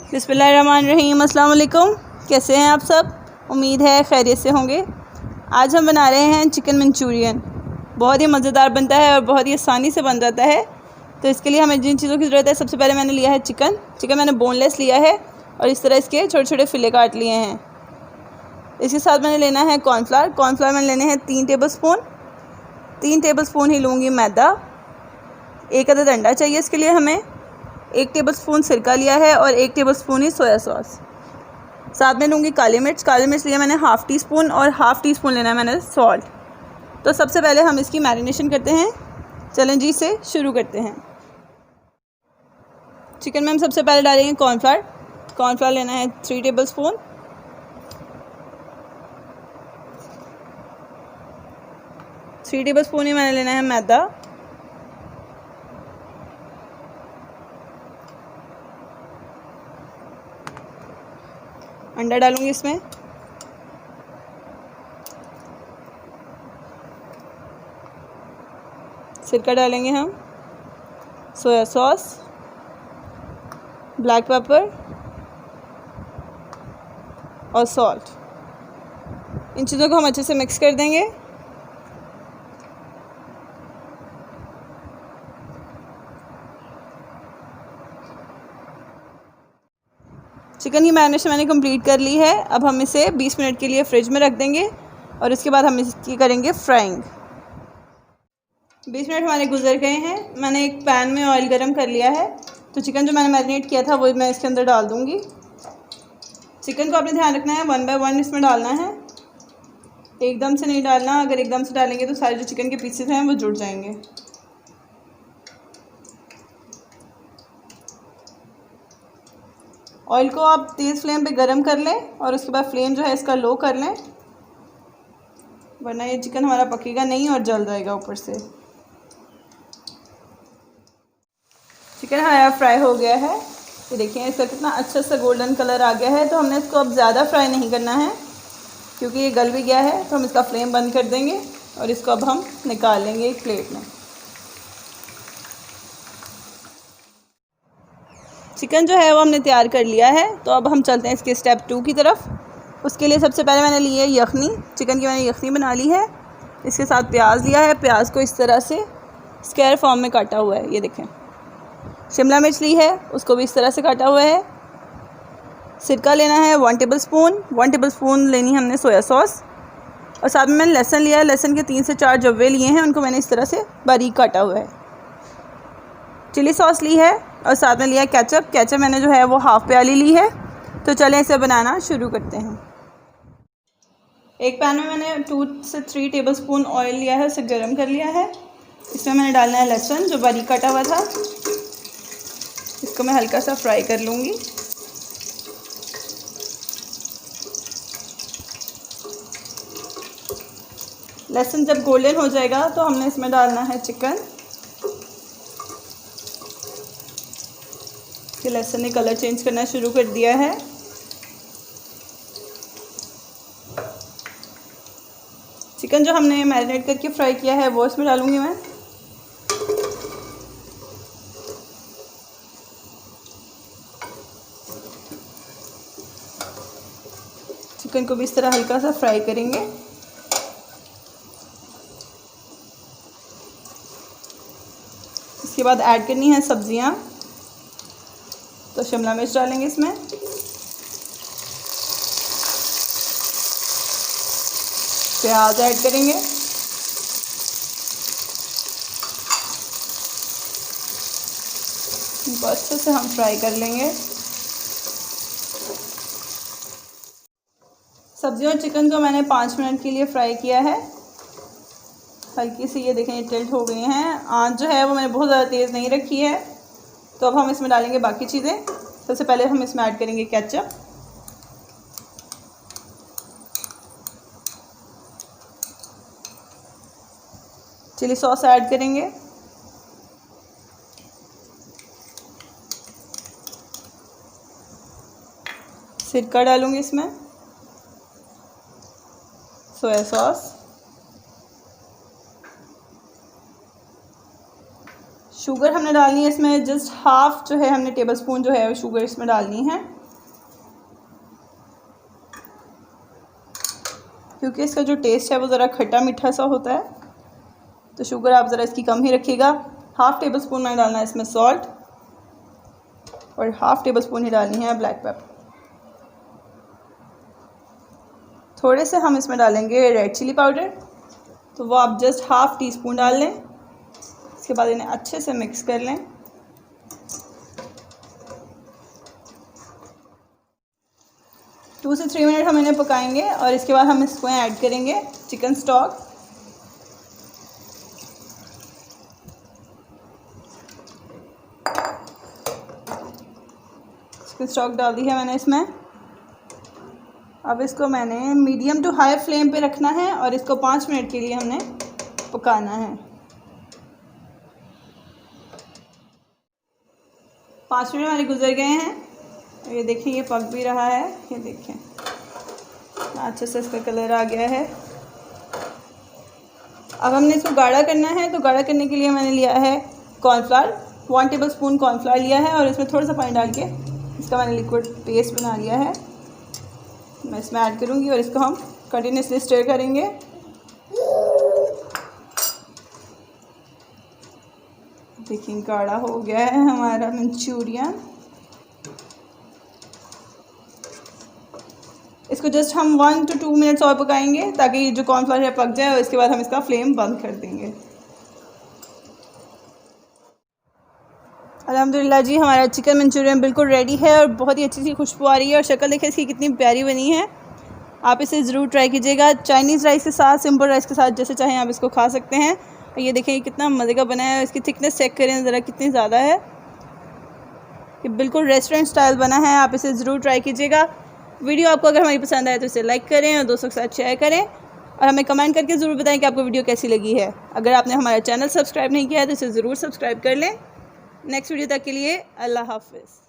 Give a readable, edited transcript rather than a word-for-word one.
बिस्मिल्लाहिर्रहमानिर्रहीम। अस्सलाम वालेकुम। कैसे हैं आप सब? उम्मीद है खैरियत से होंगे। आज हम बना रहे हैं चिकन मंचूरियन। बहुत ही मज़ेदार बनता है और बहुत ही आसानी से बन जाता है। तो इसके लिए हमें जिन चीज़ों की ज़रूरत है, सबसे पहले मैंने लिया है चिकन मैंने बोनलेस लिया है और इस तरह इसके छोटे छोटे फिले काट लिए हैं। इसके साथ मैंने लेना है कॉर्नफ्लावर मैंने लेने हैं 3 टेबलस्पून ही लूँगी मैदा। 1 अदद अंडा चाहिए इसके लिए हमें। 1 टेबलस्पून सिरका लिया है और 1 टेबलस्पून ही सोया सॉस। साथ में लूँगी काली मिर्च लिया मैंने ½ टीस्पून और ½ टीस्पून लेना है मैंने सॉल्ट। तो सबसे पहले हम इसकी मैरिनेशन करते हैं। चलें जी, से शुरू करते हैं। चिकन में हम सबसे पहले डालेंगे कॉर्नफ्लावर लेना है 3 टेबलस्पून। थ्री टेबलस्पून ही मैंने लेना है मैदा। अंडा डालूंगी इसमें। सिरका डालेंगे हम, सोया सॉस, ब्लैक पेपर और सॉल्ट। इन चीज़ों को हम अच्छे से मिक्स कर देंगे। चिकन की मैरिनेशन मैंने कंप्लीट कर ली है। अब हम इसे 20 मिनट के लिए फ्रिज में रख देंगे और इसके बाद हम इसकी करेंगे फ्राइंग। 20 मिनट हमारे गुजर गए हैं। मैंने एक पैन में ऑयल गरम कर लिया है। तो चिकन जो मैंने मैरिनेट किया था वो मैं इसके अंदर डाल दूँगी। चिकन को आपने ध्यान रखना है 1 बाय 1 इसमें डालना है, एकदम से नहीं डालना। अगर एकदम से डालेंगे तो सारे जो चिकन के पीसेस हैं वो जुड़ जाएंगे। ऑयल को आप तेज़ फ्लेम पे गरम कर लें और उसके बाद फ्लेम जो है इसका लो कर लें, वरना ये चिकन हमारा पकेगा नहीं और जल जाएगा ऊपर से। चिकन हमारा फ्राई हो गया है। ये देखिए इसका कितना अच्छा सा गोल्डन कलर आ गया है। तो हमने इसको अब ज़्यादा फ्राई नहीं करना है क्योंकि ये गल भी गया है। तो हम इसका फ्लेम बंद कर देंगे और इसको अब हम निकाल लेंगे एक प्लेट में। चिकन जो है वो हमने तैयार कर लिया है। तो अब हम चलते हैं इसके स्टेप 2 की तरफ। उसके लिए सबसे पहले मैंने ली है यखनी। चिकन की मैंने यखनी बना ली है। इसके साथ प्याज लिया है। प्याज को इस तरह से स्क्वायर फॉर्म में काटा हुआ है, ये देखें। शिमला मिर्च ली है, उसको भी इस तरह से काटा हुआ है। सिरका लेना है 1 टेबलस्पून लेनी है हमने सोया सॉस। और साथ में मैंने लहसुन लिया है। लहसुन के 3 से 4 जव्वे लिए हैं, उनको मैंने इस तरह से बारीक काटा हुआ है। चिली सॉस ली है और साथ में लिया है केचप मैंने जो है वो ½ प्याली ली है। तो चलें इसे बनाना शुरू करते हैं। एक पैन में मैंने 2 से 3 टेबलस्पून ऑयल लिया है, उसे गर्म कर लिया है। इसमें मैंने डालना है लहसुन जो बारीक कटा हुआ था। इसको मैं हल्का सा फ्राई कर लूँगी। लहसुन जब गोल्डन हो जाएगा तो हमने इसमें डालना है चिकन। लहसुन ने कलर चेंज करना शुरू कर दिया है। चिकन जो हमने मैरिनेट करके फ्राई किया है वो इसमें डालूंगी मैं। चिकन को भी इस तरह हल्का सा फ्राई करेंगे। इसके बाद ऐड करनी है सब्जियां। तो शिमला मिर्च डालेंगे इसमें, प्याज ऐड करेंगे, इनको अच्छे से हम फ्राई कर लेंगे। सब्जियों और चिकन को मैंने 5 मिनट के लिए फ्राई किया है। हल्की सी ये देखें ये टिल्ट हो गई हैं। आंच जो है वो मैंने बहुत ज़्यादा तेज़ नहीं रखी है। तो अब हम इसमें डालेंगे बाकी चीज़ें। सबसे पहले हम इसमें ऐड करेंगे केचप, चिली सॉस ऐड करेंगे, सिरका डालूंगी इसमें, सोया सॉस, शुगर हमने डालनी है इसमें जस्ट हाफ जो है हमने टेबल स्पून जो है शुगर इसमें डालनी है। क्योंकि इसका जो टेस्ट है वो ज़रा खट्टा मीठा सा होता है, तो शुगर आप ज़रा इसकी कम ही रखिएगा। 1/2 टेबल स्पून मैंने डालना है इसमें सॉल्ट और 1/2 टेबल स्पून ही डालनी है ब्लैक पेपर। थोड़े से हम इसमें डालेंगे रेड चिली पाउडर, तो वो आप जस्ट 1/2 टीस्पून डाल लें। इसके बाद इन्हें अच्छे से मिक्स कर लें। टू से 3 मिनट हम इन्हें पकाएंगे और इसके बाद हम इसको ऐड करेंगे चिकन स्टॉक। चिकन स्टॉक डाल दी है मैंने इसमें। अब इसको मैंने मीडियम टू हाई फ्लेम पे रखना है और इसको 5 मिनट के लिए हमने पकाना है। 5 मिनट हमारे गुजर गए हैं। ये देखें ये पक भी रहा है, ये देखें अच्छे से इसका कलर आ गया है। अब हमने इसको गाढ़ा करना है, तो गाढ़ा करने के लिए मैंने लिया है कॉर्नफ्लावर। 1 टेबल स्पून कॉर्नफ्लावर लिया है और इसमें थोड़ा सा पानी डाल के इसका मैंने लिक्विड पेस्ट बना लिया है। मैं इसमें ऐड करूँगी और इसको हम कंटिन्यूसली स्टर करेंगे। देखिए गाढ़ा हो गया है हमारा मंचूरियन। इसको जस्ट हम 1 to 2 मिनट्स और पकाएंगे ताकि ये जो कॉर्नफ्लावर है पक जाए और इसके बाद हम इसका फ्लेम बंद कर देंगे। अल्हम्दुलिल्लाह जी हमारा चिकन मंचूरियन बिल्कुल रेडी है और बहुत ही अच्छी सी खुशबू आ रही है और शक्ल देखिए इसकी कितनी प्यारी बनी है। आप इसे ज़रूर ट्राई कीजिएगा, चाइनीज़ राइस के साथ, सिंपल राइस के साथ, जैसे चाहें आप इसको खा सकते हैं। और ये देखें कितना मज़े का बना है। इसकी थिकनेस चेक करें ज़रा कितनी ज़्यादा है। ये बिल्कुल रेस्टोरेंट स्टाइल बना है, आप इसे ज़रूर ट्राई कीजिएगा। वीडियो आपको अगर हमारी पसंद आए तो इसे लाइक करें और दोस्तों के साथ शेयर करें और हमें कमेंट करके ज़रूर बताएं कि आपको वीडियो कैसी लगी है। अगर आपने हमारा चैनल सब्सक्राइब नहीं किया है तो इसे ज़रूर सब्सक्राइब कर लें। नेक्स्ट वीडियो तक के लिए अल्लाह हाफ़िज़।